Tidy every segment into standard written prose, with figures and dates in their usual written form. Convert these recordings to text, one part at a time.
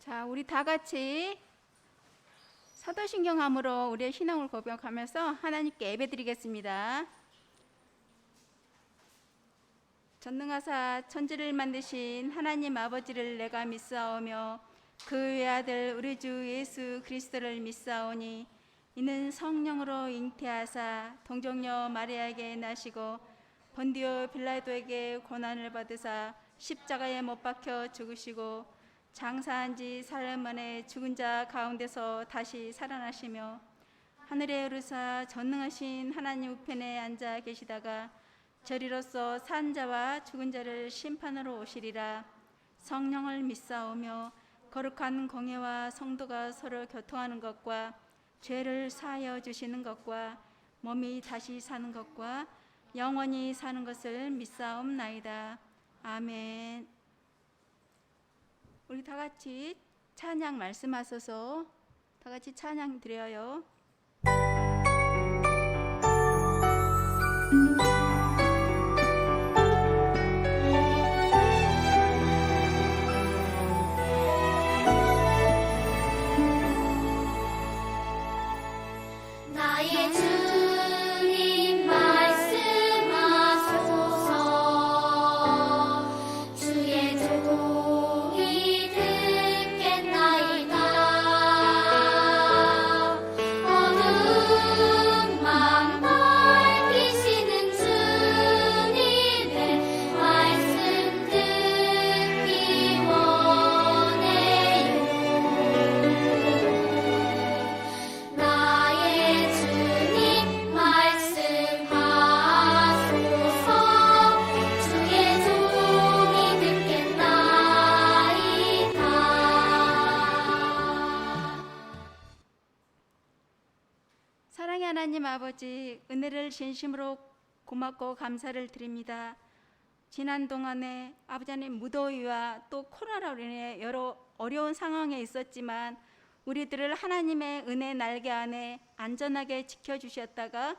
자, 우리 다 같이 사도신경함으로 우리의 신앙을 고백하면서 하나님께 예배드리겠습니다. 전능하사 천지를 만드신 하나님 아버지를 내가 믿사오며 그 외아들 우리 주 예수 그리스도를 믿사오니 이는 성령으로 잉태하사 동정녀 마리아에게 나시고 본디오 빌라도에게 고난을 받으사 십자가에 못 박혀 죽으시고 장사한 지 사흘 만에 죽은 자 가운데서 다시 살아나시며 하늘에 오르사 전능하신 하나님 우편에 앉아 계시다가 저리로서 산 자와 죽은 자를 심판으로 오시리라. 성령을 믿사오며 거룩한 공예와 성도가 서로 교통하는 것과 죄를 사하여 주시는 것과 몸이 다시 사는 것과 영원히 사는 것을 믿사옵나이다. 아멘. 우리 다 같이 찬양 말씀하셔서 다 같이 찬양 드려요. 나의 주님 말씀하소서. 주의 종이 듣겠나이다. 어둠만 밝히시는 주님의 말씀 듣기 원해요. 나의 주님 말씀하소서. 주의 종이 듣겠나이다. 사랑의 하나님 아버지, 은혜를 진심으로 고맙고 감사를 드립니다. 지난 동안에 아버지 하나님 무더위와 또 코로나로 인해 여러 어려운 상황에 있었지만 우리들을 하나님의 은혜 날개 안에 안전하게 지켜주셨다가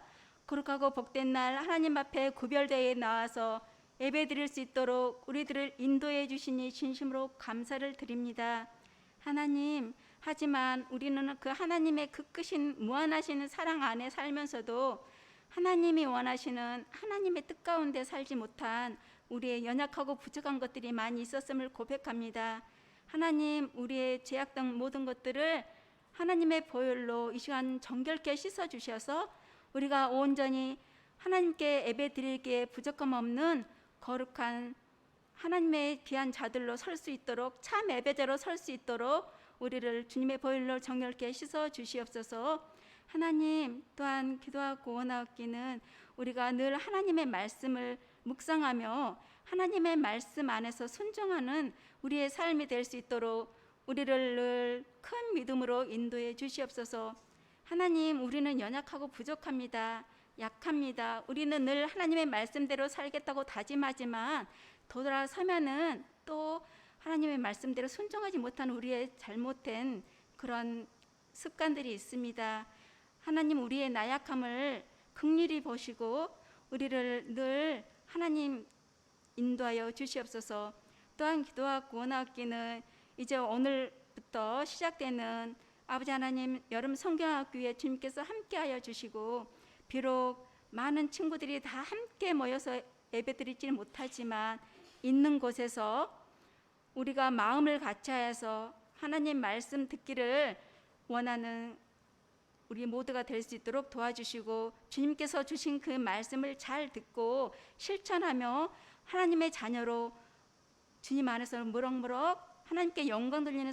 거룩하고 복된 날 하나님 앞에 구별대에 나와서 예배 드릴 수 있도록 우리들을 인도해 주시니 진심으로 감사를 드립니다. 하나님, 하지만 우리는 그 하나님의 그 크신 무한하신 사랑 안에 살면서도 하나님이 원하시는 하나님의 뜻 가운데 살지 못한 우리의 연약하고 부족한 것들이 많이 있었음을 고백합니다. 하나님, 우리의 죄악 등 모든 것들을 하나님의 보혈로 이 시간 정결케 씻어주셔서 우리가 온전히 하나님께 예배드리기에 부족함 없는 거룩한 하나님의 귀한 자들로 설 수 있도록, 참 예배자로 설 수 있도록 우리를 주님의 보혈로 정결케 씻어주시옵소서. 하나님, 또한 기도하고 원하옵기는 우리가 늘 하나님의 말씀을 묵상하며 하나님의 말씀 안에서 순종하는 우리의 삶이 될 수 있도록 우리를 늘 큰 믿음으로 인도해 주시옵소서. 하나님, 우리는 연약하고 부족합니다. 약합니다. 우리는 늘 하나님의 말씀대로 살겠다고 다짐하지만 돌아서면은 또 하나님의 말씀대로 순종하지 못한 우리의 잘못된 그런 습관들이 있습니다. 하나님, 우리의 나약함을 긍휼히 보시고 우리를 늘 하나님 인도하여 주시옵소서. 또한 기도하고 원하옵기는 이제 오늘부터 시작되는 아버지 하나님 여름 성경학교에 주님께서 함께하여 주시고, 비록 많은 친구들이 다 함께 모여서 예배드리지는 못하지만 있는 곳에서 우리가 마음을 같이하여서 하나님 말씀 듣기를 원하는 우리 모두가 될 수 있도록 도와주시고, 주님께서 주신 그 말씀을 잘 듣고 실천하며 하나님의 자녀로 주님 안에서 무럭무럭 하나님께 영광 돌리는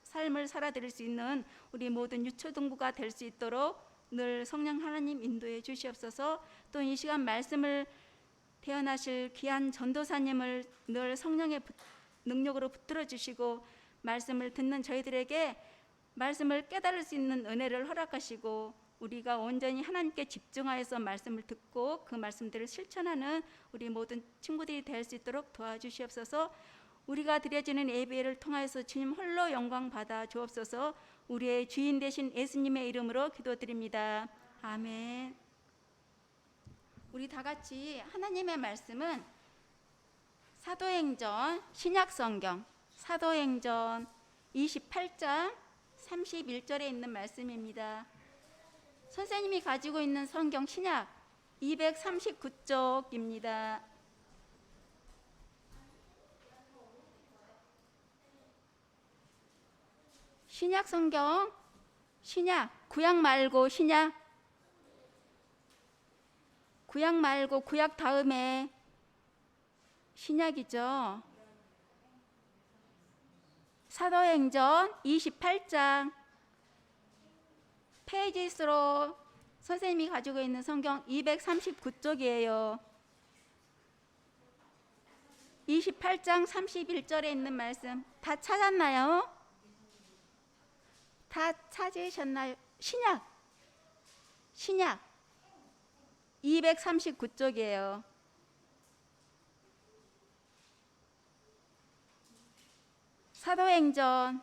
삶을 살아드릴 수 있는 우리 모든 유초등부가 될 수 있도록 늘 성령 하나님 인도해 주시옵소서. 또 이 시간 말씀을 태어나실 귀한 전도사님을 늘 성령의 능력으로 붙들어 주시고 말씀을 듣는 저희들에게 말씀을 깨달을 수 있는 은혜를 허락하시고 우리가 온전히 하나님께 집중하여서 말씀을 듣고 그 말씀들을 실천하는 우리 모든 친구들이 될 수 있도록 도와주시옵소서. 우리가 드려지는 예배를 통하여서 주님 홀로 영광 받아 주옵소서. 우리의 주인 되신 예수님의 이름으로 기도드립니다. 아멘. 우리 다 같이 하나님의 말씀은 사도행전 신약성경 사도행전 28장 31절에 있는 말씀입니다. 선생님이 가지고 있는 성경 신약 239쪽입니다. 신약 성경, 신약, 구약 말고 신약, 구약 말고 구약 다음에 신약이죠. 사도행전 28장 페이지 수로 선생님이 가지고 있는 성경 239쪽이에요. 28장 31절에 있는 말씀 다 찾았나요? 다 찾으셨나요? 신약 239쪽이에요. 사도행전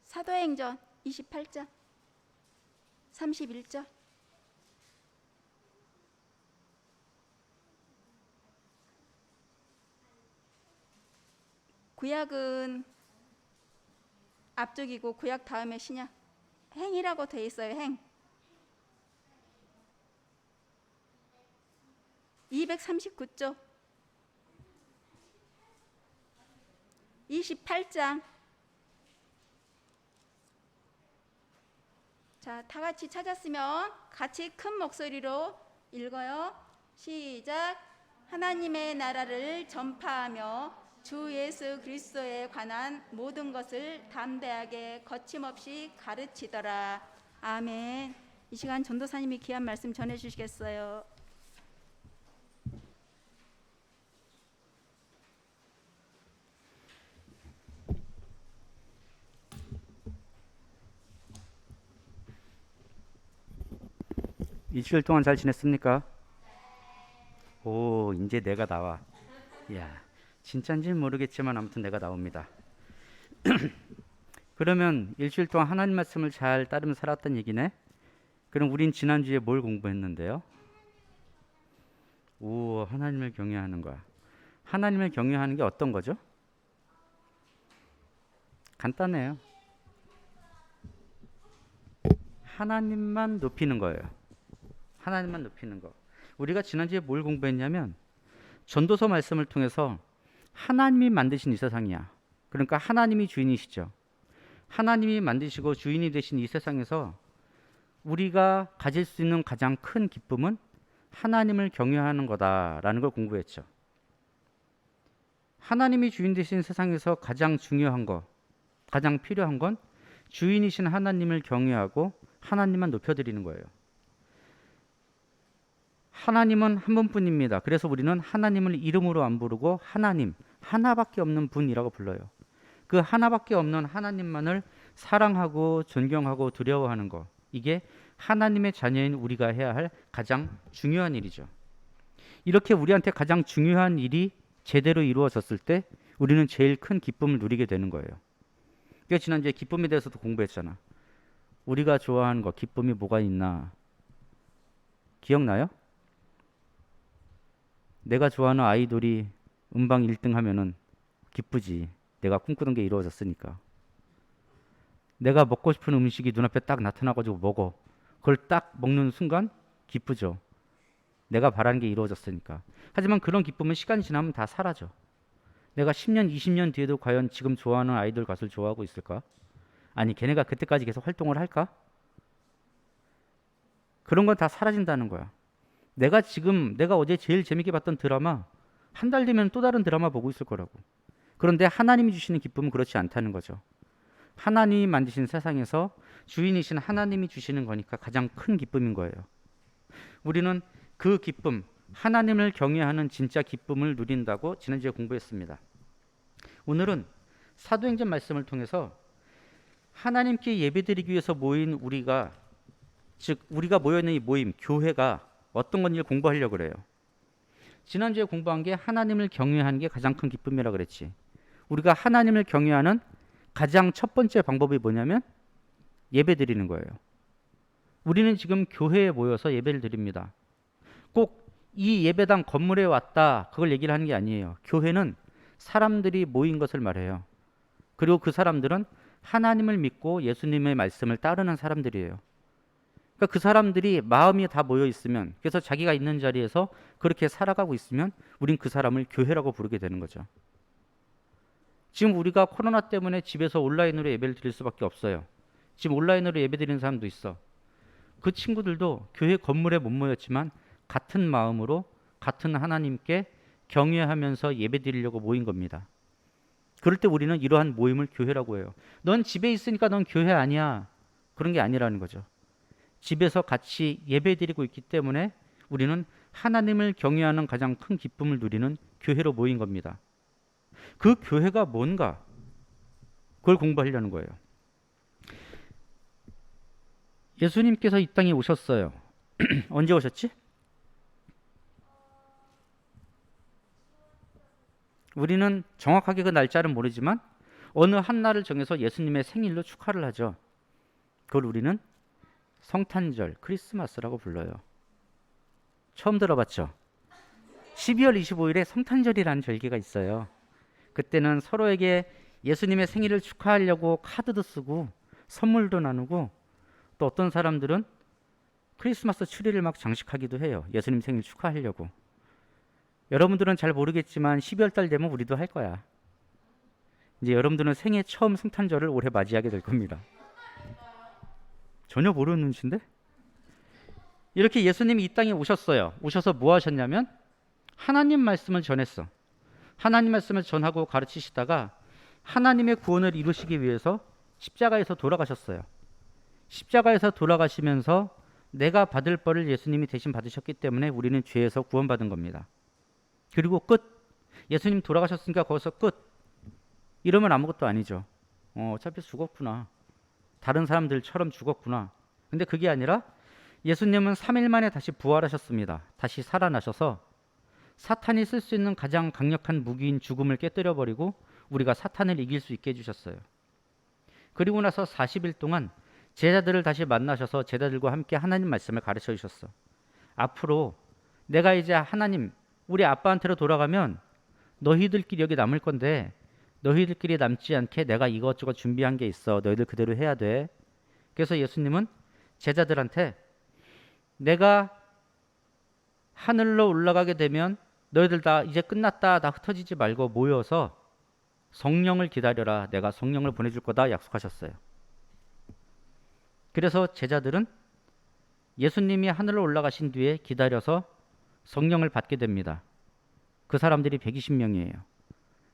사도행전 28장 31절 구약은 앞쪽이고 구약 다음에 신약 행이라고 돼 있어요. 행 239쪽 28장 자, 다 같이 찾았으면 같이 큰 목소리로 읽어요. 시작. 하나님의 나라를 전파하며 주 예수 그리스도에 관한 모든 것을 담대하게 거침없이 가르치더라. 아멘. 이 시간 전도사님이 귀한 말씀 전해 주시겠어요. 일주일 동안 잘 지냈습니까? 오, 이제 내가 나와. 야, 진짜인지는 모르겠지만 아무튼 내가 나옵니다. 그러면 일주일 동안 하나님 말씀을 잘 따르며 살았던 얘기네? 그럼 우린 지난주에 뭘 공부했는데요? 오, 하나님을 경외하는 거야. 하나님을 경외하는 게 어떤 거죠? 간단해요. 하나님만 높이는 거예요. 하나님만 높이는 거. 우리가 지난주에 뭘 공부했냐면 전도서 말씀을 통해서 하나님이 만드신 이 세상이야. 그러니까 하나님이 주인이시죠. 하나님이 만드시고 주인이 되신 이 세상에서 우리가 가질 수 있는 가장 큰 기쁨은 하나님을 경외하는 거다라는 걸 공부했죠. 하나님이 주인 되신 세상에서 가장 중요한 거, 가장 필요한 건 주인이신 하나님을 경외하고 하나님만 높여드리는 거예요. 하나님은 한 분뿐입니다. 그래서 우리는 하나님을 이름으로 안 부르고 하나님, 하나밖에 없는 분이라고 불러요. 그 하나밖에 없는 하나님만을 사랑하고 존경하고 두려워하는 것, 이게 하나님의 자녀인 우리가 해야 할 가장 중요한 일이죠. 이렇게 우리한테 가장 중요한 일이 제대로 이루어졌을 때 우리는 제일 큰 기쁨을 누리게 되는 거예요. 그러니까 지난주에 기쁨에 대해서도 공부했잖아. 우리가 좋아하는 거, 기쁨이 뭐가 있나? 기억나요? 내가 좋아하는 아이돌이 음방 1등 하면은 기쁘지. 내가 꿈꾸던 게 이루어졌으니까. 내가 먹고 싶은 음식이 눈앞에 딱 나타나가지고 먹어. 그걸 딱 먹는 순간 기쁘죠. 내가 바라는 게 이루어졌으니까. 하지만 그런 기쁨은 시간이 지나면 다 사라져. 내가 10년, 20년 뒤에도 과연 지금 좋아하는 아이돌 가수를 좋아하고 있을까? 아니, 걔네가 그때까지 계속 활동을 할까? 그런 건 다 사라진다는 거야. 내가 어제 제일 재밌게 봤던 드라마, 한 달 뒤면 또 다른 드라마 보고 있을 거라고. 그런데 하나님이 주시는 기쁨은 그렇지 않다는 거죠. 하나님이 만드신 세상에서 주인이신 하나님이 주시는 거니까 가장 큰 기쁨인 거예요. 우리는 그 기쁨, 하나님을 경외하는 진짜 기쁨을 누린다고 지난주에 공부했습니다. 오늘은 사도행전 말씀을 통해서 하나님께 예배드리기 위해서 모인 우리가, 즉 우리가 모여있는 이 모임, 교회가 어떤 건지를 공부하려고 그래요. 지난주에 공부한 게 하나님을 경외하는 게 가장 큰 기쁨이라 그랬지. 우리가 하나님을 경외하는 가장 첫 번째 방법이 뭐냐면 예배 드리는 거예요. 우리는 지금 교회에 모여서 예배를 드립니다. 꼭 이 예배당 건물에 왔다 그걸 얘기를 하는 게 아니에요. 교회는 사람들이 모인 것을 말해요. 그리고 그 사람들은 하나님을 믿고 예수님의 말씀을 따르는 사람들이에요. 그러니까 그 사람들이 마음이 다 모여 있으면, 그래서 자기가 있는 자리에서 그렇게 살아가고 있으면 우린 그 사람을 교회라고 부르게 되는 거죠. 지금 우리가 코로나 때문에 집에서 온라인으로 예배를 드릴 수밖에 없어요. 지금 온라인으로 예배 드리는 사람도 있어. 그 친구들도 교회 건물에 못 모였지만 같은 마음으로 같은 하나님께 경외하면서 예배 드리려고 모인 겁니다. 그럴 때 우리는 이러한 모임을 교회라고 해요. 넌 집에 있으니까 넌 교회 아니야. 그런 게 아니라는 거죠. 집에서 같이 예배 드리고 있기 때문에 우리는 하나님을 경외하는 가장 큰 기쁨을 누리는 교회로 모인 겁니다. 그 교회가 뭔가 그걸 공부하려는 거예요. 예수님께서 이 땅에 오셨어요. 언제 오셨지? 우리는 정확하게 그 날짜는 모르지만 어느 한 날을 정해서 예수님의 생일로 축하를 하죠. 그걸 우리는 성탄절, 크리스마스라고 불러요. 처음 들어봤죠? 12월 25일에 성탄절이라는 절기가 있어요. 그때는 서로에게 예수님의 생일을 축하하려고 카드도 쓰고 선물도 나누고, 또 어떤 사람들은 크리스마스 트리를 막 장식하기도 해요. 예수님 생일 축하하려고. 여러분들은 잘 모르겠지만 12월 달 되면 우리도 할 거야. 이제 여러분들은 생애 처음 성탄절을 올해 맞이하게 될 겁니다. 전혀 모르는 눈치인데? 이렇게 예수님이 이 땅에 오셨어요. 오셔서 뭐 하셨냐면 하나님 말씀을 전했어. 하나님 말씀을 전하고 가르치시다가 하나님의 구원을 이루시기 위해서 십자가에서 돌아가셨어요. 십자가에서 돌아가시면서 내가 받을 벌을 예수님이 대신 받으셨기 때문에 우리는 죄에서 구원받은 겁니다. 그리고 끝. 예수님 돌아가셨으니까 거기서 끝. 이러면 아무것도 아니죠. 어차피 죽었구나. 다른 사람들처럼 죽었구나. 근데 그게 아니라 예수님은 3일 만에 다시 부활하셨습니다. 다시 살아나셔서 사탄이 쓸 수 있는 가장 강력한 무기인 죽음을 깨뜨려 버리고 우리가 사탄을 이길 수 있게 해주셨어요. 그리고 나서 40일 동안 제자들을 다시 만나셔서 제자들과 함께 하나님 말씀을 가르쳐 주셨어. 앞으로 내가 이제 하나님, 우리 아빠한테로 돌아가면 너희들끼리 여기 남을 건데 너희들끼리 남지 않게 내가 이것저것 준비한 게 있어. 너희들 그대로 해야 돼. 그래서 예수님은 제자들한테 내가 하늘로 올라가게 되면 너희들 다 이제 끝났다, 다 흩어지지 말고 모여서 성령을 기다려라. 내가 성령을 보내줄 거다 약속하셨어요. 그래서 제자들은 예수님이 하늘로 올라가신 뒤에 기다려서 성령을 받게 됩니다. 그 사람들이 120명이에요.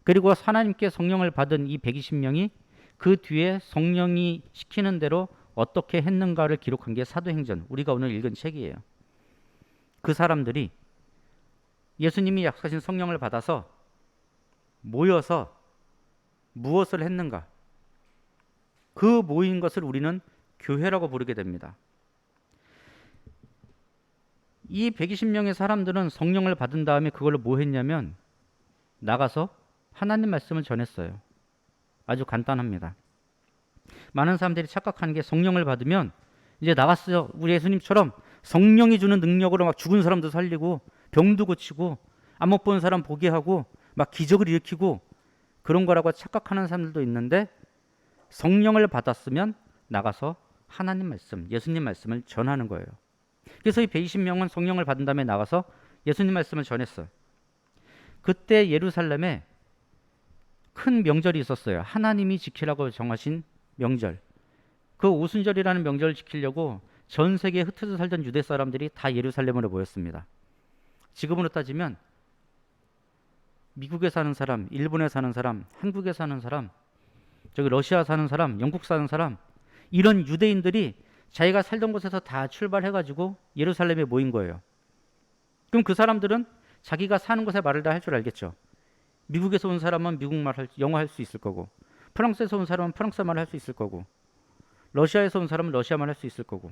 그리고 하나님께 성령을 받은 이 120명이 그 뒤에 성령이 시키는 대로 어떻게 했는가를 기록한 게 사도행전, 우리가 오늘 읽은 책이에요. 그 사람들이 예수님이 약속하신 성령을 받아서 모여서 무엇을 했는가, 그 모인 것을 우리는 교회라고 부르게 됩니다. 이 120명의 사람들은 성령을 받은 다음에 그걸로 뭐 했냐면 나가서 하나님 말씀을 전했어요. 아주 간단합니다. 많은 사람들이 착각하는 게 성령을 받으면 이제 나갔어요. 우리 예수님처럼 성령이 주는 능력으로 막 죽은 사람도 살리고 병도 고치고 안 못 본 사람 보게 하고 막 기적을 일으키고 그런 거라고 착각하는 사람들도 있는데, 성령을 받았으면 나가서 하나님 말씀, 예수님 말씀을 전하는 거예요. 그래서 이 120명은 성령을 받은 다음에 나가서 예수님 말씀을 전했어요. 그때 예루살렘에 큰 명절이 있었어요. 하나님이 지키라고 정하신 명절. 그 오순절이라는 명절을 지키려고 전 세계에 흩어져 살던 유대 사람들이 다 예루살렘으로 모였습니다. 지금으로 따지면 미국에 사는 사람, 일본에 사는 사람, 한국에 사는 사람, 저기 러시아 사는 사람, 영국 사는 사람, 이런 유대인들이 자기가 살던 곳에서 다 출발해가지고 예루살렘에 모인 거예요. 그럼 그 사람들은 자기가 사는 곳의 말을 다 할 줄 알겠죠. 미국에서 온 사람은 미국 말, 영어 할 수 있을 거고, 프랑스에서 온 사람은 프랑스 말 할 수 있을 거고, 러시아에서 온 사람은 러시아 말 할 수 있을 거고.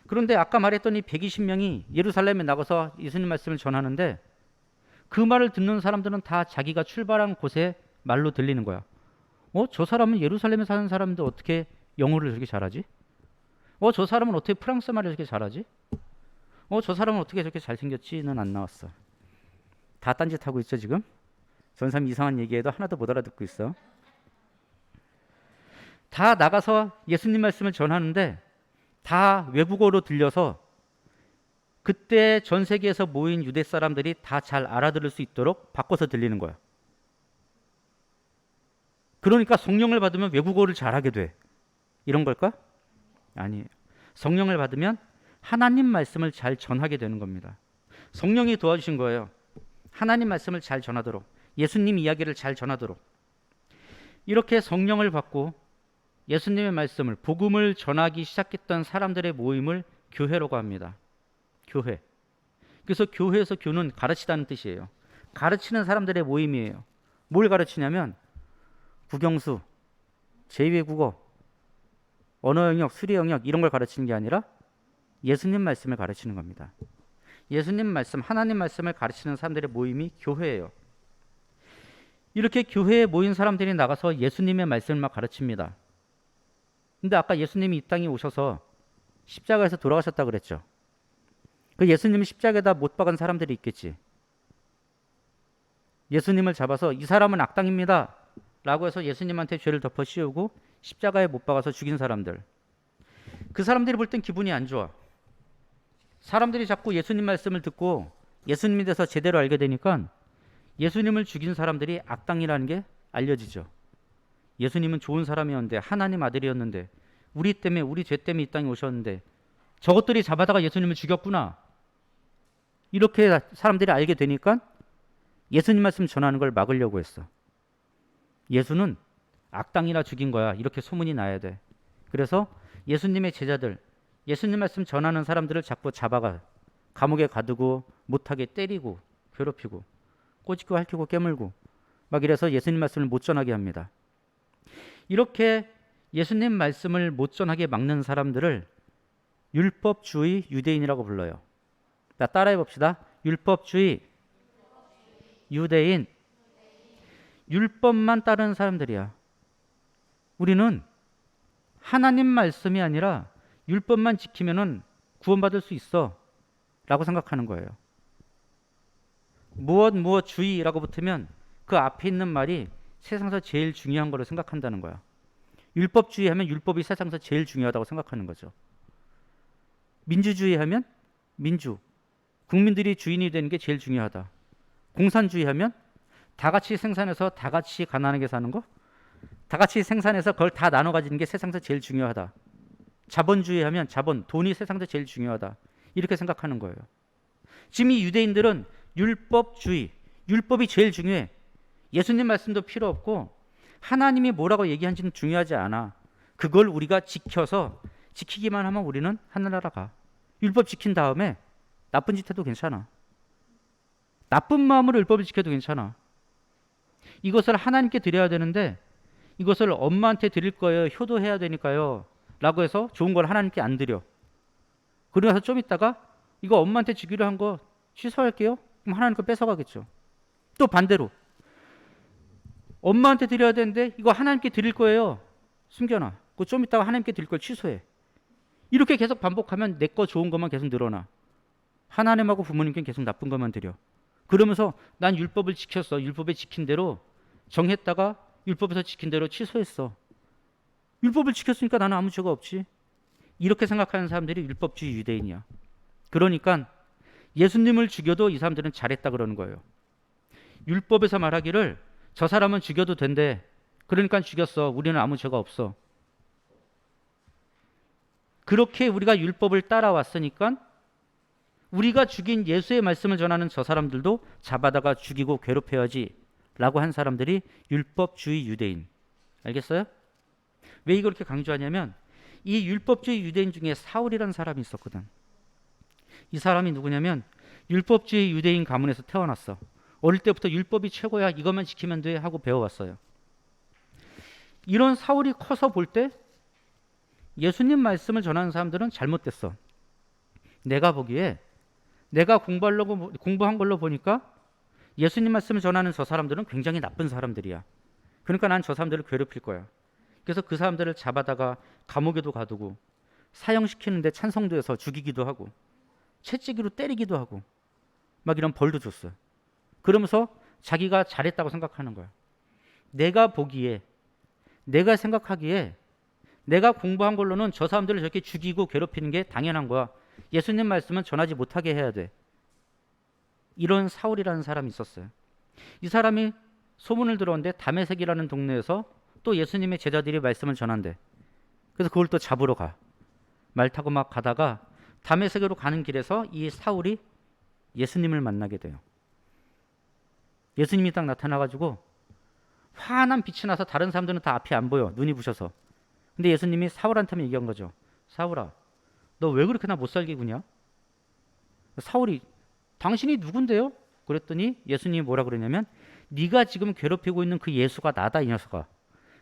그런데 아까 말했던 이 120명이 예루살렘에 나가서 예수님 말씀을 전하는데 그 말을 듣는 사람들은 다 자기가 출발한 곳의 말로 들리는 거야. 저 사람은 예루살렘에 사는 사람인데 어떻게 영어를 저렇게 잘하지? 저 사람은 어떻게 프랑스 말을 저렇게 잘하지? 저 사람은 어떻게 저렇게 잘생겼지는 안 나왔어. 다 딴짓하고 있죠 지금. 전 사람 이상한 얘기해도 하나도 못 알아듣고 있어. 다 나가서 예수님 말씀을 전하는데 다 외국어로 들려서 그때 전 세계에서 모인 유대 사람들이 다 잘 알아들을 수 있도록 바꿔서 들리는 거야. 그러니까 성령을 받으면 외국어를 잘하게 돼. 이런 걸까? 아니에요. 성령을 받으면 하나님 말씀을 잘 전하게 되는 겁니다. 성령이 도와주신 거예요. 하나님 말씀을 잘 전하도록, 예수님 이야기를 잘 전하도록. 이렇게 성령을 받고 예수님의 말씀을, 복음을 전하기 시작했던 사람들의 모임을 교회라고 합니다. 교회. 그래서 교회에서 교는 가르치다는 뜻이에요. 가르치는 사람들의 모임이에요. 뭘 가르치냐면 국영수, 제2외국어, 언어 영역, 수리 영역 이런 걸 가르치는 게 아니라 예수님 말씀을 가르치는 겁니다. 예수님 말씀, 하나님 말씀을 가르치는 사람들의 모임이 교회예요. 이렇게 교회에 모인 사람들이 나가서 예수님의 말씀을 막 가르칩니다. 근데 아까 예수님이 이 땅에 오셔서 십자가에서 돌아가셨다 그랬죠. 그 예수님이 십자가에다 못 박은 사람들이 있겠지. 예수님을 잡아서 이 사람은 악당입니다 라고 해서 예수님한테 죄를 덮어 씌우고 십자가에 못 박아서 죽인 사람들. 그 사람들이 볼 땐 기분이 안 좋아. 사람들이 자꾸 예수님 말씀을 듣고 예수님에 대해서 제대로 알게 되니까 예수님을 죽인 사람들이 악당이라는 게 알려지죠. 예수님은 좋은 사람이었는데, 하나님 아들이었는데, 우리 때문에, 우리 죄 때문에 이 땅에 오셨는데 저것들이 잡아다가 예수님을 죽였구나. 이렇게 사람들이 알게 되니까 예수님 말씀 전하는 걸 막으려고 했어. 예수는 악당이라 죽인 거야. 이렇게 소문이 나야 돼. 그래서 예수님의 제자들, 예수님 말씀 전하는 사람들을 자꾸 잡아가 감옥에 가두고 못하게 때리고 괴롭히고 꼬집고 핥히고 깨물고 막 이래서 예수님 말씀을 못 전하게 합니다. 이렇게 예수님 말씀을 못 전하게 막는 사람들을 율법주의 유대인이라고 불러요. 자, 따라해 봅시다. 율법주의 유대인. 율법만 따르는 사람들이야. 우리는 하나님 말씀이 아니라 율법만 지키면은 구원받을 수 있어 라고 생각하는 거예요. 무엇 주의라고 붙으면 그 앞에 있는 말이 세상에서 제일 중요한 거로 생각한다는 거야. 율법주의 하면 율법이 세상에서 제일 중요하다고 생각하는 거죠. 민주주의 하면 민주, 국민들이 주인이 되는 게 제일 중요하다. 공산주의 하면 다 같이 생산해서 다 같이 가난하게 사는 거, 다 같이 생산해서 그걸 다 나눠 가지는 게 세상에서 제일 중요하다. 자본주의 하면 자본, 돈이 세상에서 제일 중요하다. 이렇게 생각하는 거예요. 지금 이 유대인들은 율법주의, 율법이 제일 중요해. 예수님 말씀도 필요 없고 하나님이 뭐라고 얘기한지는 중요하지 않아. 그걸 우리가 지켜서 지키기만 하면 우리는 하늘나라 가. 율법 지킨 다음에 나쁜 짓 해도 괜찮아. 나쁜 마음으로 율법을 지켜도 괜찮아. 이것을 하나님께 드려야 되는데 이것을 엄마한테 드릴 거예요. 효도해야 되니까요. 라고 해서 좋은 걸 하나님께 안 드려. 그러고 나서 좀 있다가 이거 엄마한테 주기로 한 거 취소할게요. 그럼 하나님 거 뺏어가겠죠. 또 반대로 엄마한테 드려야 되는데 이거 하나님께 드릴 거예요. 숨겨놔. 그거 좀 있다가 하나님께 드릴 걸 취소해. 이렇게 계속 반복하면 내 거 좋은 것만 계속 늘어나. 하나님하고 부모님께 계속 나쁜 것만 드려. 그러면서 난 율법을 지켰어. 율법에 지킨 대로 정했다가 율법에서 지킨 대로 취소했어. 율법을 지켰으니까 나는 아무 죄가 없지. 이렇게 생각하는 사람들이 율법주의 유대인이야. 그러니까 예수님을 죽여도 이 사람들은 잘했다 그러는 거예요. 율법에서 말하기를 저 사람은 죽여도 된대. 그러니까 죽였어. 우리는 아무 죄가 없어. 그렇게 우리가 율법을 따라왔으니까 우리가 죽인 예수의 말씀을 전하는 저 사람들도 잡아다가 죽이고 괴롭혀야지 라고 한 사람들이 율법주의 유대인. 알겠어요? 왜 이걸 이렇게 강조하냐면 이 율법주의 유대인 중에 사울이라는 사람이 있었거든. 이 사람이 누구냐면 율법주의 유대인 가문에서 태어났어. 어릴 때부터 율법이 최고야. 이것만 지키면 돼 하고 배워왔어요. 이런 사울이 커서 볼 때 예수님 말씀을 전하는 사람들은 잘못됐어. 내가 보기에 내가 공부한 걸로 보니까 예수님 말씀을 전하는 저 사람들은 굉장히 나쁜 사람들이야. 그러니까 난 저 사람들을 괴롭힐 거야. 그래서 그 사람들을 잡아다가 감옥에도 가두고 사형시키는데 찬성도 해서 죽이기도 하고 채찍으로 때리기도 하고 막 이런 벌도 줬어요. 그러면서 자기가 잘했다고 생각하는 거야. 내가 보기에, 내가 생각하기에 내가 공부한 걸로는 저 사람들을 저렇게 죽이고 괴롭히는 게 당연한 거야. 예수님 말씀은 전하지 못하게 해야 돼. 이런 사울이라는 사람이 있었어요. 이 사람이 소문을 들었는데 다메섹이라는 동네에서 또 예수님의 제자들이 말씀을 전한대. 그래서 그걸 또 잡으러 가. 말 타고 막 가다가 다메섹으로 가는 길에서 이 사울이 예수님을 만나게 돼요. 예수님이 딱 나타나가지고 환한 빛이 나서 다른 사람들은 다 앞이 안 보여. 눈이 부셔서. 근데 예수님이 사울한테만 얘기한 거죠. 사울아, 너 왜 그렇게 나 못 살게 구냐? 사울이 당신이 누군데요? 그랬더니 예수님이 뭐라 그러냐면 네가 지금 괴롭히고 있는 그 예수가 나다 이 녀석아.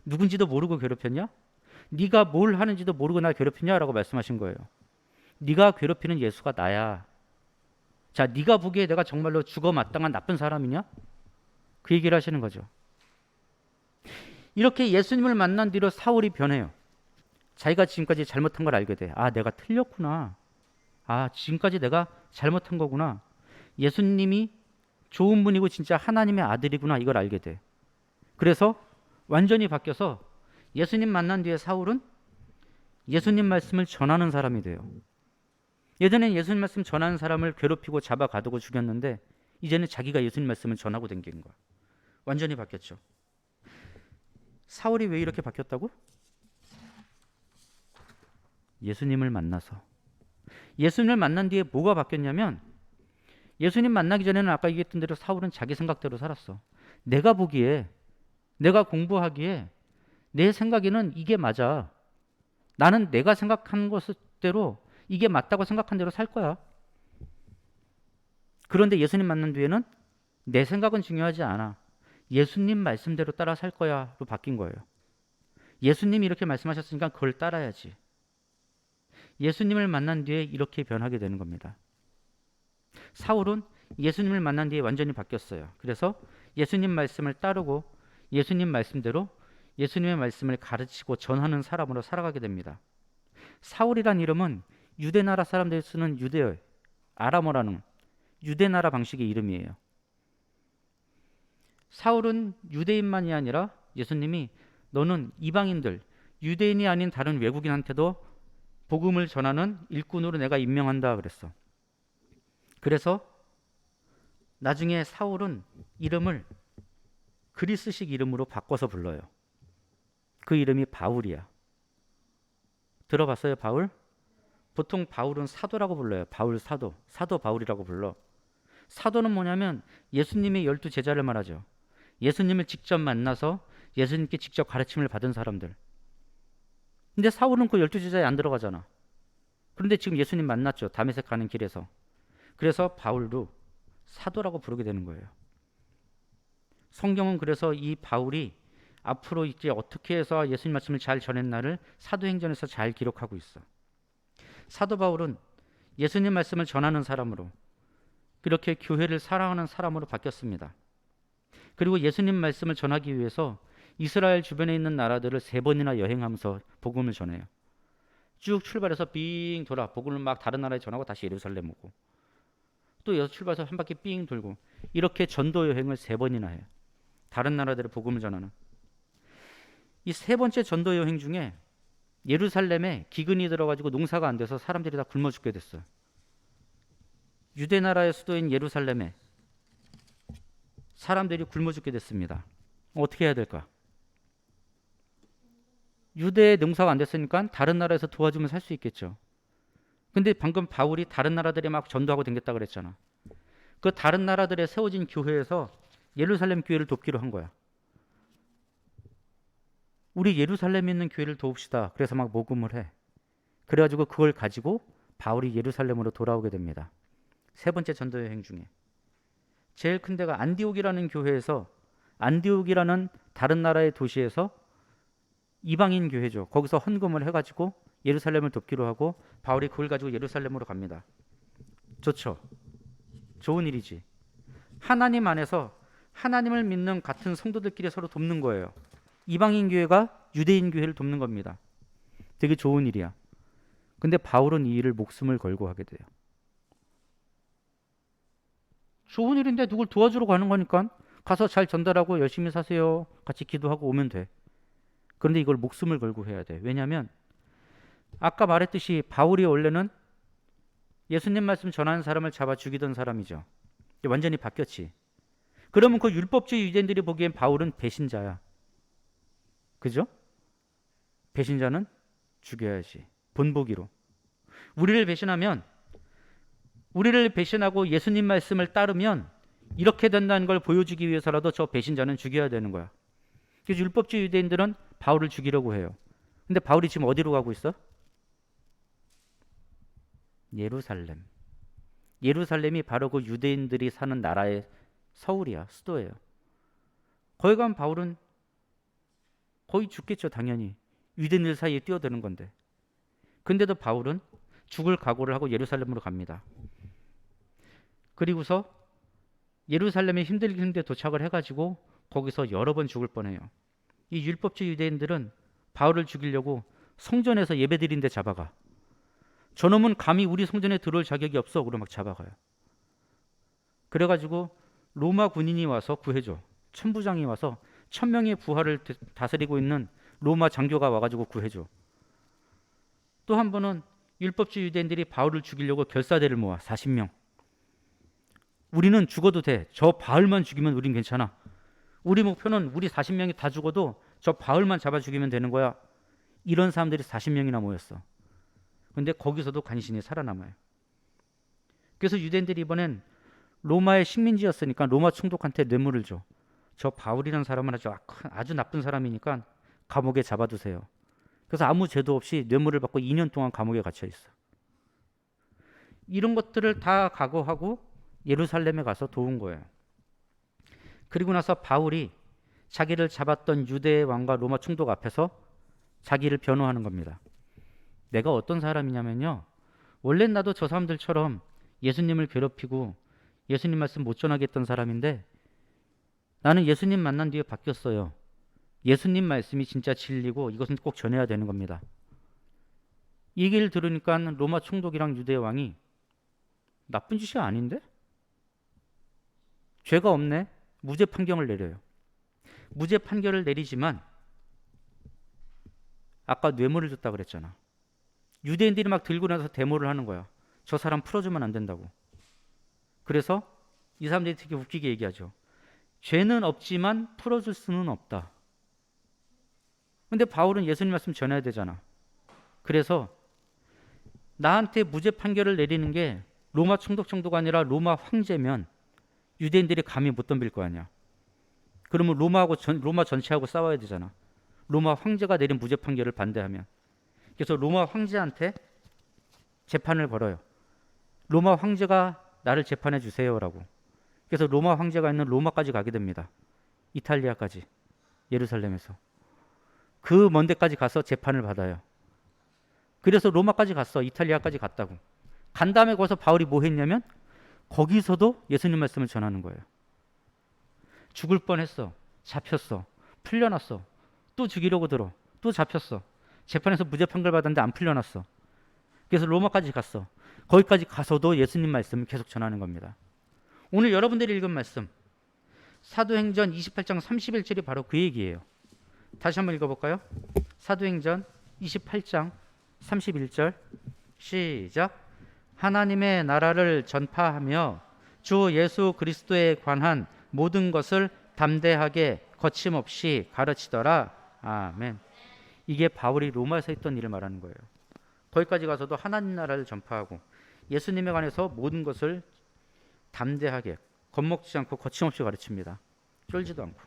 누군지도 모르고 괴롭혔냐? 네가 뭘 하는지도 모르고 날 괴롭히냐라고 말씀하신 거예요. 네가 괴롭히는 예수가 나야. 자, 네가 보기에 내가 정말로 죽어 마땅한 나쁜 사람이냐? 그 얘기를 하시는 거죠. 이렇게 예수님을 만난 뒤로 사울이 변해요. 자기가 지금까지 잘못한 걸 알게 돼. 아, 내가 틀렸구나. 아, 지금까지 내가 잘못한 거구나. 예수님이 좋은 분이고 진짜 하나님의 아들이구나. 이걸 알게 돼. 그래서 완전히 바뀌어서 예수님 만난 뒤에 사울은 예수님 말씀을 전하는 사람이 돼요. 예전엔 예수님 말씀 전하는 사람을 괴롭히고 잡아 가두고 죽였는데 이제는 자기가 예수님 말씀을 전하고 댕기는 거야. 완전히 바뀌었죠. 사울이 왜 이렇게 바뀌었다고? 예수님을 만나서. 예수님을 만난 뒤에 뭐가 바뀌었냐면 예수님 만나기 전에는 아까 얘기했던 대로 사울은 자기 생각대로 살았어. 내가 보기에, 내가 공부하기에 내 생각에는 이게 맞아. 나는 내가 생각한 것대로 이게 맞다고 생각한 대로 살 거야. 그런데 예수님 만난 뒤에는 내 생각은 중요하지 않아. 예수님 말씀대로 따라 살 거야로 바뀐 거예요. 예수님이 이렇게 말씀하셨으니까 그걸 따라야지. 예수님을 만난 뒤에 이렇게 변하게 되는 겁니다. 사울은 예수님을 만난 뒤에 완전히 바뀌었어요. 그래서 예수님 말씀을 따르고 예수님 말씀대로 예수님의 말씀을 가르치고 전하는 사람으로 살아가게 됩니다. 사울이란 이름은 유대나라 사람들이 쓰는 유대어, 아람어라는 유대나라 방식의 이름이에요. 사울은 유대인만이 아니라 예수님이 너는 이방인들, 유대인이 아닌 다른 외국인한테도 복음을 전하는 일꾼으로 내가 임명한다 그랬어. 그래서 나중에 사울은 이름을 그리스식 이름으로 바꿔서 불러요. 그 이름이 바울이야. 들어봤어요, 바울? 보통 바울은 사도라고 불러요. 바울 사도, 사도 바울이라고 불러. 사도는 뭐냐면 예수님의 12 제자를 말하죠. 예수님을 직접 만나서 예수님께 직접 가르침을 받은 사람들. 근데 사울은 그 12 제자에 안 들어가잖아. 그런데 지금 예수님 만났죠. 다메섹 가는 길에서. 그래서 바울도 사도라고 부르게 되는 거예요. 성경은 그래서 이 바울이 앞으로 이제 어떻게 해서 예수님 말씀을 잘 전했나를 사도행전에서 잘 기록하고 있어. 사도 바울은 예수님 말씀을 전하는 사람으로 그렇게 교회를 사랑하는 사람으로 바뀌었습니다. 그리고 예수님 말씀을 전하기 위해서 이스라엘 주변에 있는 나라들을 3번이나 여행하면서 복음을 전해요. 쭉 출발해서 빙 돌아 복음을 막 다른 나라에 전하고 다시 예루살렘 오고 또 여기서 출발해서 한 바퀴 빙 돌고 이렇게 전도 여행을 3번이나 해요. 다른 나라들의 복음을 전하는. 이 3번째 전도 여행 중에 예루살렘에 기근이 들어가지고 농사가 안 돼서 사람들이 다 굶어 죽게 됐어요. 유대 나라의 수도인 예루살렘에 사람들이 굶어 죽게 됐습니다. 어떻게 해야 될까? 유대의 농사가 안 됐으니까 다른 나라에서 도와주면 살 수 있겠죠. 근데 방금 바울이 다른 나라들이 막 전도하고 댕겼다 그랬잖아. 그 다른 나라들에 세워진 교회에서 예루살렘 교회를 돕기로 한 거야. 우리 예루살렘에 있는 교회를 도웁시다. 그래서 막 모금을 해. 그래가지고 그걸 가지고 바울이 예루살렘으로 돌아오게 됩니다. 3번째 전도 여행 중에. 제일 큰 데가 안디옥이라는 교회에서 안디옥이라는 다른 나라의 도시에서 이방인 교회죠. 거기서 헌금을 해가지고 예루살렘을 돕기로 하고 바울이 그걸 가지고 예루살렘으로 갑니다. 좋죠. 좋은 일이지. 하나님 안에서 하나님을 믿는 같은 성도들끼리 서로 돕는 거예요. 이방인 교회가 유대인 교회를 돕는 겁니다. 되게 좋은 일이야. 근데 바울은 이 일을 목숨을 걸고 하게 돼요. 좋은 일인데 누굴 도와주러 가는 거니까 가서 잘 전달하고 열심히 사세요. 같이 기도하고 오면 돼. 그런데 이걸 목숨을 걸고 해야 돼. 왜냐하면 아까 말했듯이 바울이 원래는 예수님 말씀 전하는 사람을 잡아 죽이던 사람이죠. 완전히 바뀌었지. 그러면 그 율법주의 유대인들이 보기엔 바울은 배신자야. 그죠? 배신자는 죽여야지. 본보기로. 우리를 배신하고 예수님 말씀을 따르면 이렇게 된다는 걸 보여주기 위해서라도 저 배신자는 죽여야 되는 거야. 그래서 율법주의 유대인들은 바울을 죽이려고 해요. 근데 바울이 지금 어디로 가고 있어? 예루살렘. 예루살렘이 바로 그 유대인들이 사는 나라의 서울이야. 수도예요. 거기 가면 바울은 거의 죽겠죠. 당연히. 유대인들 사이에 뛰어드는 건데. 근데도 바울은 죽을 각오를 하고 예루살렘으로 갑니다. 그리고서 예루살렘에 힘들게 도착을 해가지고 거기서 여러 번 죽을 뻔해요. 이 율법주의 유대인들은 바울을 죽이려고 성전에서 예배드린 데 잡아가. 저놈은 감히 우리 성전에 들어올 자격이 없어. 그러고 막 잡아가요. 그래가지고 로마 군인이 와서 구해줘. 천부장이 와서 1000명의 부하를 다스리고 있는 로마 장교가 와가지고 구해줘. 또 한 번은 율법주의 유대인들이 바울을 죽이려고 결사대를 모아. 40명. 우리는 죽어도 돼. 저 바울만 죽이면 우린 괜찮아. 우리 목표는 우리 40명이 다 죽어도 저 바울만 잡아 죽이면 되는 거야. 이런 사람들이 40명이나 모였어. 근데 거기서도 간신히 살아남아요. 그래서 유대인들이 이번엔 로마의 식민지였으니까 로마 총독한테 뇌물을 줘. 저 바울이라는 사람은 아주 나쁜 사람이니까 감옥에 잡아두세요. 그래서 아무 죄도 없이 뇌물을 받고 2년 동안 감옥에 갇혀 있어. 이런 것들을 다 각오하고 예루살렘에 가서 도운 거예요. 그리고 나서 바울이 자기를 잡았던 유대의 왕과 로마 총독 앞에서 자기를 변호하는 겁니다. 내가 어떤 사람이냐면요. 원래는 나도 저 사람들처럼 예수님을 괴롭히고 예수님 말씀 못 전하게 했던 사람인데 나는 예수님 만난 뒤에 바뀌었어요. 예수님 말씀이 진짜 진리고 이것은 꼭 전해야 되는 겁니다. 이 얘기를 들으니까 로마 총독이랑 유대 왕이 나쁜 짓이 아닌데? 죄가 없네. 무죄 판결을 내려요. 무죄 판결을 내리지만 아까 뇌물을 줬다 그랬잖아. 유대인들이 막 들고 나서 데모를 하는 거야. 저 사람 풀어주면 안 된다고. 그래서 이 사람들이 되게 웃기게 얘기하죠. 죄는 없지만 풀어줄 수는 없다. 근데 바울은 예수님 말씀 전해야 되잖아. 그래서 나한테 무죄 판결을 내리는 게 로마 총독 정도가 아니라 로마 황제면 유대인들이 감히 못 덤빌 거 아니야. 그러면 로마 전체하고 싸워야 되잖아. 로마 황제가 내린 무죄 판결을 반대하면. 그래서 로마 황제한테 재판을 걸어요. 로마 황제가 나를 재판해 주세요라고. 그래서 로마 황제가 있는 로마까지 가게 됩니다. 이탈리아까지. 예루살렘에서. 그 먼 데까지 가서 재판을 받아요. 그래서 로마까지 갔어. 이탈리아까지 갔다고. 간 다음에 거기서 바울이 뭐 했냐면 거기서도 예수님 말씀을 전하는 거예요. 죽을 뻔했어. 잡혔어. 풀려났어. 또 죽이려고 들어. 또 잡혔어. 재판에서 무죄 판결 받았는데 안 풀려났어. 그래서 로마까지 갔어. 거기까지 가서도 예수님 말씀을 계속 전하는 겁니다. 오늘 여러분들이 읽은 말씀 사도행전 28장 31절이 바로 그 얘기예요. 다시 한번 읽어볼까요? 사도행전 28장 31절 시작. 하나님의 나라를 전파하며 주 예수 그리스도에 관한 모든 것을 담대하게 거침없이 가르치더라. 아멘. 이게 바울이 로마에서 했던 일을 말하는 거예요. 거기까지 가서도 하나님 나라를 전파하고 예수님에 관해서 모든 것을 담대하게 겁먹지 않고 거침없이 가르칩니다. 쫄지도 않고.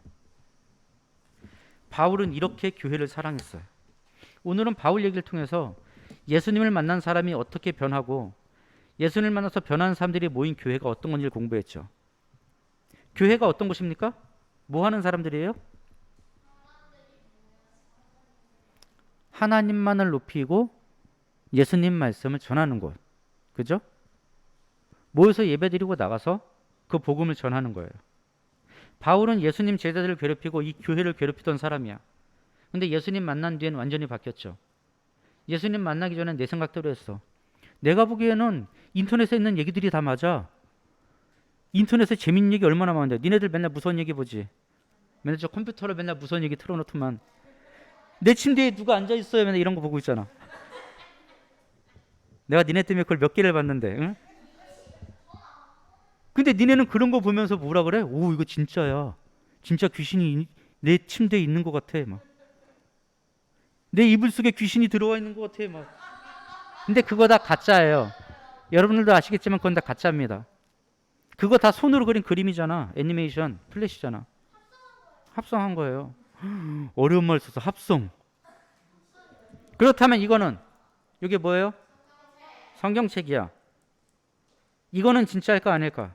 바울은 이렇게 교회를 사랑했어요. 오늘은 바울 얘기를 통해서 예수님을 만난 사람이 어떻게 변하고 예수님을 만나서 변하는 사람들이 모인 교회가 어떤 건지를 공부했죠. 교회가 어떤 곳입니까? 뭐 하는 사람들이에요? 하나님만을 높이고 예수님 말씀을 전하는 곳. 그죠? 모여서 예배드리고 나가서 그 복음을 전하는 거예요. 바울은 예수님 제자들을 괴롭히고 이 교회를 괴롭히던 사람이야. 근데 예수님 만난 뒤엔 완전히 바뀌었죠. 예수님 만나기 전엔 내 생각대로 했어. 내가 보기에는 인터넷에 있는 얘기들이 다 맞아. 인터넷에 재밌는 얘기 얼마나 많은데. 니네들 맨날 무서운 얘기 보지. 맨날 저 컴퓨터로 맨날 무서운 얘기 틀어놓더만. 내 침대에 누가 앉아 있어요. 맨날 이런 거 보고 있잖아. 내가 니네 때문에 그걸 몇 개를 봤는데. 응? 근데 니네는 그런 거 보면서 뭐라 그래? 오, 이거 진짜야. 진짜 귀신이 내 침대에 있는 것 같아. 막. 내 이불 속에 귀신이 들어와 있는 것 같아. 막. 근데 그거 다 가짜예요. 여러분들도 아시겠지만 그건 다 가짜입니다. 그거 다 손으로 그린 그림이잖아. 애니메이션, 플래시잖아. 합성한 거예요. 어려운 말 써서 합성. 그렇다면 이거는 이게 뭐예요? 성경책이야. 이거는 진짜일까 아닐까?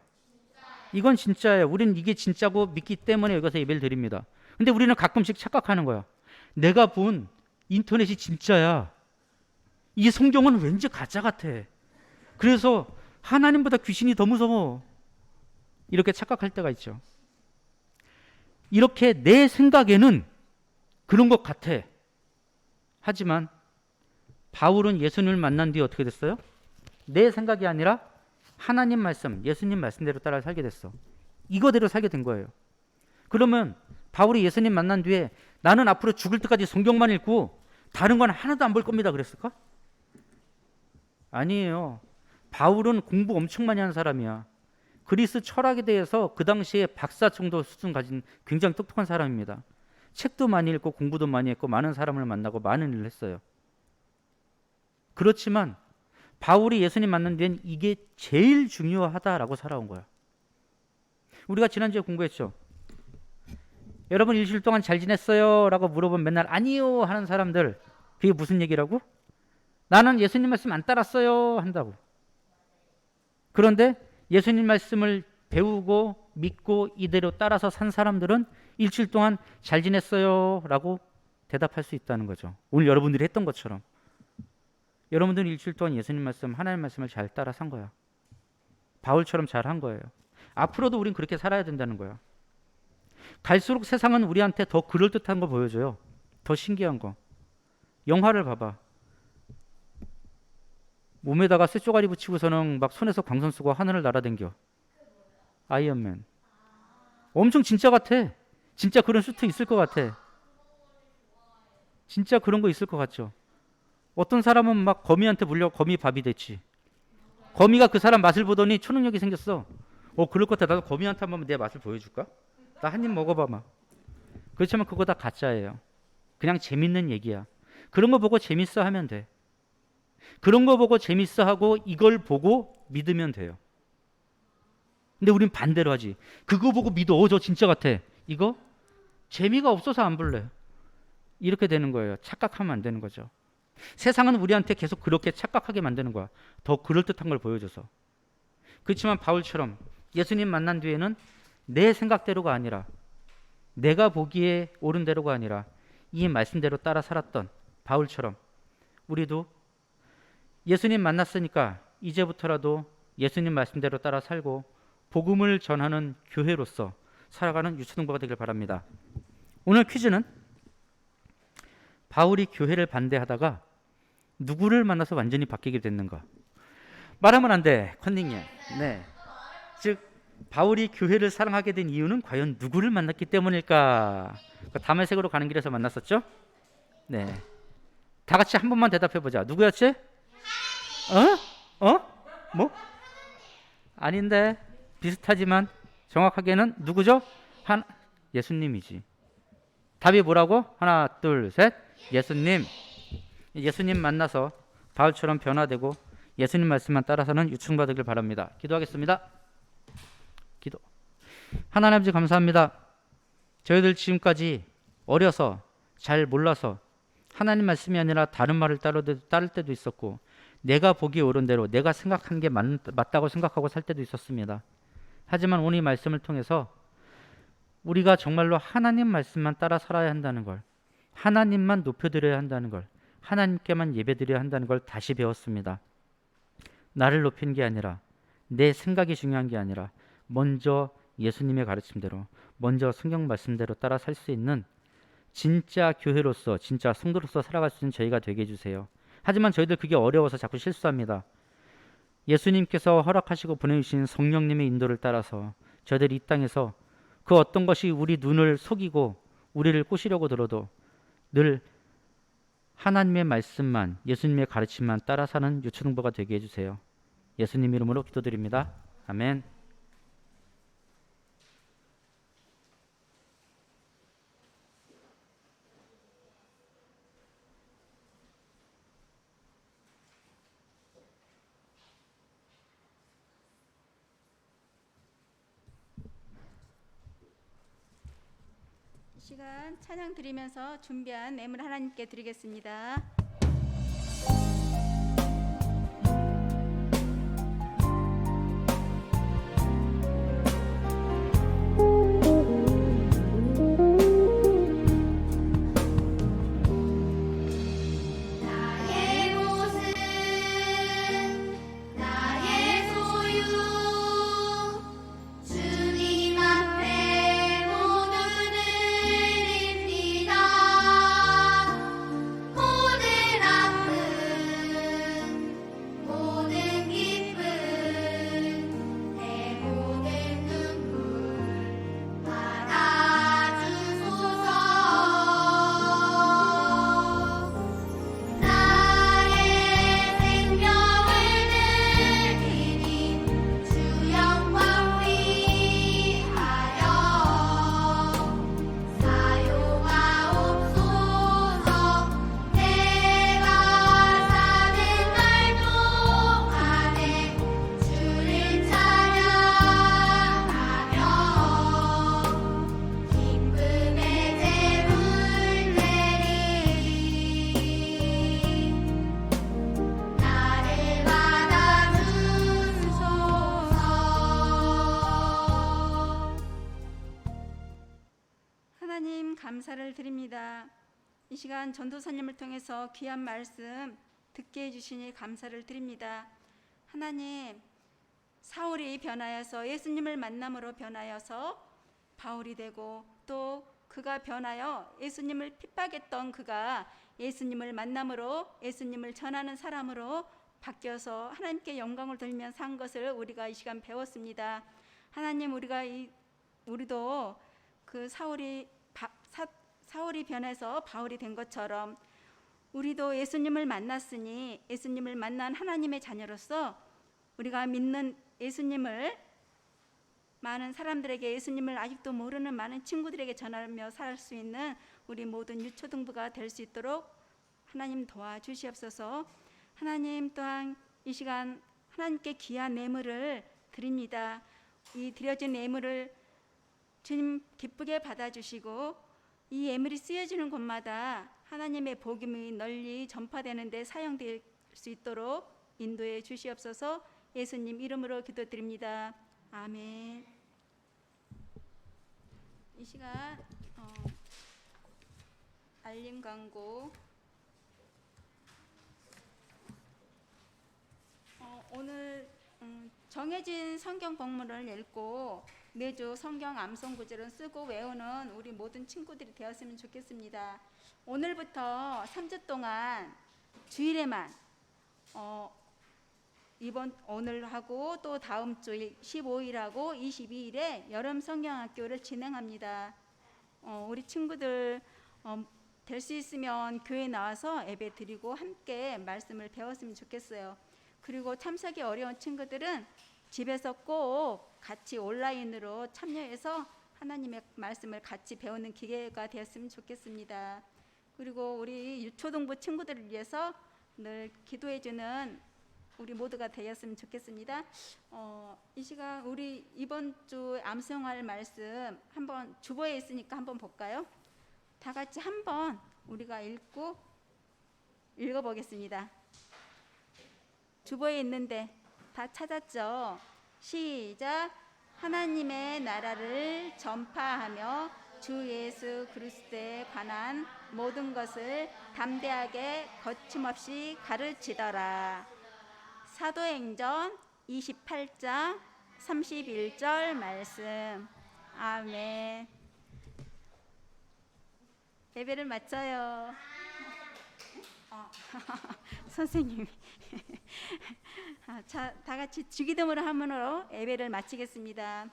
이건 진짜예요. 우리는 이게 진짜고 믿기 때문에 여기서 예배를 드립니다. 근데 우리는 가끔씩 착각하는 거야. 내가 본 인터넷이 진짜야. 이 성경은 왠지 가짜 같아. 그래서 하나님보다 귀신이 더 무서워. 이렇게 착각할 때가 있죠. 이렇게 내 생각에는 그런 것 같아. 하지만 바울은 예수님을 만난 뒤에 어떻게 됐어요? 내 생각이 아니라 하나님 말씀, 예수님 말씀대로 따라 살게 됐어. 이거대로 살게 된 거예요. 그러면 바울이 예수님 만난 뒤에 나는 앞으로 죽을 때까지 성경만 읽고 다른 건 하나도 안 볼 겁니다 그랬을까? 아니에요. 바울은 공부 엄청 많이 한 사람이야. 그리스 철학에 대해서 그 당시에 박사 정도 수준 가진 굉장히 똑똑한 사람입니다. 책도 많이 읽고 공부도 많이 했고 많은 사람을 만나고 많은 일을 했어요. 그렇지만 바울이 예수님 만난 뒤엔 이게 제일 중요하다라고 살아온 거야. 우리가 지난주에 공부했죠. 여러분 일주일 동안 잘 지냈어요? 라고 물어보면 맨날 아니요 하는 사람들, 그게 무슨 얘기라고? 나는 예수님 말씀 안 따랐어요 한다고. 그런데 예수님 말씀을 배우고 믿고 이대로 따라서 산 사람들은 일주일 동안 잘 지냈어요 라고 대답할 수 있다는 거죠. 오늘 여러분들이 했던 것처럼 여러분들은 일주일 동안 예수님 말씀, 하나님 말씀을 잘 따라 산 거야. 바울처럼 잘 한 거예요. 앞으로도 우린 그렇게 살아야 된다는 거야. 갈수록 세상은 우리한테 더 그럴듯한 거 보여줘요. 더 신기한 거. 영화를 봐봐. 몸에다가 쇠쪼가리 붙이고서는 막 손에서 광선 쓰고 하늘을 날아댕겨. 아이언맨. 엄청 진짜 같아. 진짜 그런 슈트 있을 것 같아. 진짜 그런 거 있을 것 같죠. 어떤 사람은 막 거미한테 물려 거미 밥이 됐지. 거미가 그 사람 맛을 보더니 초능력이 생겼어. 그럴 것 같아. 나도 거미한테 한번 내 맛을 보여줄까? 나 한 입 먹어봐 막. 그렇지만 그거 다 가짜예요. 그냥 재밌는 얘기야. 그런 거 보고 재밌어 하면 돼. 그런 거 보고 재밌어 하고 이걸 보고 믿으면 돼요. 근데 우린 반대로 하지. 그거 보고 믿어. 저 진짜 같아. 이거 재미가 없어서 안 볼래. 이렇게 되는 거예요. 착각하면 안 되는 거죠. 세상은 우리한테 계속 그렇게 착각하게 만드는 거야. 더 그럴듯한 걸 보여줘서. 그렇지만 바울처럼 예수님 만난 뒤에는 내 생각대로가 아니라 내가 보기에 옳은 대로가 아니라 이 말씀대로 따라 살았던 바울처럼 우리도 예수님 만났으니까 이제부터라도 예수님 말씀대로 따라 살고 복음을 전하는 교회로서 살아가는 유초등부가 되길 바랍니다. 오늘 퀴즈는 바울이 교회를 반대하다가 누구를 만나서 완전히 바뀌게 됐는가? 말하면 안 돼, 컨닝님. 네. 즉 바울이 교회를 사랑하게 된 이유는 과연 누구를 만났기 때문일까? 다메섹으로 가는 길에서 만났었죠? 네. 다 같이 한 번만 대답해 보자. 누구였지? 뭐? 아닌데 비슷하지만 정확하게는 누구죠? 예수님이지. 답이 뭐라고? 하나, 둘, 셋. 예수님. 예수님 만나서 바울처럼 변화되고 예수님 말씀만 따라서는 유충받으길 바랍니다. 기도하겠습니다. 기도. 하나님 아버지 감사합니다. 저희들 지금까지 어려서 잘 몰라서 하나님 말씀이 아니라 다른 말을 따를 때도 있었고 내가 보기 옳은 대로 내가 생각한 게 맞다고 생각하고 살 때도 있었습니다. 하지만 오늘 이 말씀을 통해서 우리가 정말로 하나님 말씀만 따라 살아야 한다는 걸, 하나님만 높여드려야 한다는 걸, 하나님께만 예배드려야 한다는 걸 다시 배웠습니다. 나를 높인 게 아니라 내 생각이 중요한 게 아니라 먼저 예수님의 가르침대로, 먼저 성경 말씀대로 따라 살 수 있는 진짜 교회로서, 진짜 성도로서 살아갈 수 있는 저희가 되게 해주세요. 하지만 저희들 그게 어려워서 자꾸 실수합니다. 예수님께서 허락하시고 보내주신 성령님의 인도를 따라서 저들이 이 땅에서 그 어떤 것이 우리 눈을 속이고 우리를 꼬시려고 들어도 늘 하나님의 말씀만, 예수님의 가르침만 따라 사는 유초등부가 되게 해주세요. 예수님 이름으로 기도드립니다. 아멘. 이 시간 찬양 드리면서 준비한 예물 하나님께 드리겠습니다. 나의 모습 나의 소유 주님 앞에 모두 드립니다. 모든 아픔 모든 기쁨 내 모든 눈물 받아주소서. 나의 생명을 드리니 주 영광 위하여 사용하옵소서. 내가 사는 날 동안에 주를 찬양하며 기쁨의 제물 드리리. 나를 받아주소서. 하나님 감사를 드립니다. 이 시간 전도사님을 통해서 귀한 말씀 듣게 해주시니 감사를 드립니다. 하나님, 사울이 변하여서 예수님을 만남으로 변하여서 바울이 되고 또 그가 변하여 예수님을 핍박했던 그가 예수님을 만남으로 예수님을 전하는 사람으로 바뀌어서 하나님께 영광을 돌리며 산 것을 우리가 이 시간 배웠습니다. 하나님, 우리도 그 사울이 변해서 바울이 된 것처럼 우리도 예수님을 만났으니 예수님을 만난 하나님의 자녀로서 우리가 믿는 예수님을 많은 사람들에게, 예수님을 아직도 모르는 많은 친구들에게 전하며 살 수 있는 우리 모든 유초등부가 될 수 있도록 하나님 도와주시옵소서. 하나님, 또한 이 시간 하나님께 귀한 예물을 드립니다. 이 드려진 예물을 주님 기쁘게 받아주시고 이 예물이 쓰여지는 곳마다 하나님의 복음이 널리 전파되는 데 사용될 수 있도록 인도해 주시옵소서. 예수님 이름으로 기도드립니다. 아멘. 이 시간 알림 광고. 오늘 정해진 성경 본문을 읽고 매주 성경 암송 구절을 쓰고 외우는 우리 모든 친구들이 되었으면 좋겠습니다. 오늘부터 3주 동안 주일에만 오늘 하고 또 다음 주일 15일하고 22일에 여름 성경학교를 진행합니다. 우리 친구들 될 수 있으면 교회 나와서 예배 드리고 함께 말씀을 배웠으면 좋겠어요. 그리고 참석이 어려운 친구들은 집에서 꼭 같이 온라인으로 참여해서 하나님의 말씀을 같이 배우는 기회가 되었으면 좋겠습니다. 그리고 우리 유초등부 친구들을 위해서 늘 기도해주는 우리 모두가 되었으면 좋겠습니다. 이 시간 우리 이번 주 암송할 말씀 한번 주보에 있으니까 한번 볼까요? 다 같이 한번 우리가 읽어보겠습니다. 주보에 있는데 다 찾았죠? 시작. 하나님의 나라를 전파하며 주 예수 그리스도에 관한 모든 것을 담대하게 거침없이 가르치더라. 사도행전 28장 31절 말씀. 아멘. 예배를 마쳐요. 선생님이 다 같이 주기도문을 하문으로 예배를 마치겠습니다.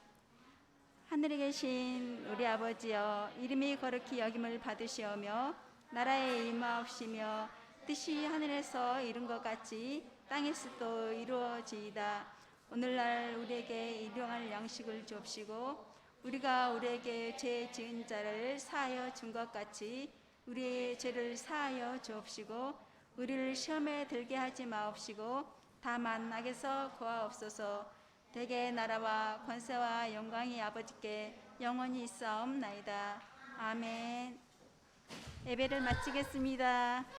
하늘에 계신 우리 아버지여, 이름이 거룩히 여김을 받으시오며 나라의 임하옵시며 뜻이 하늘에서 이룬 것 같이 땅에서도 이루어지이다. 오늘날 우리에게 일용할 양식을 주옵시고 우리가 우리에게 죄 지은 자를 사하여 준 것 같이 우리의 죄를 사하여 주옵시고 우리를 시험에 들게 하지 마옵시고 다만 악에서 구하옵소서. 대개 나라와 권세와 영광이 아버지께 영원히 있사옵나이다. 아멘. 예배를 마치겠습니다.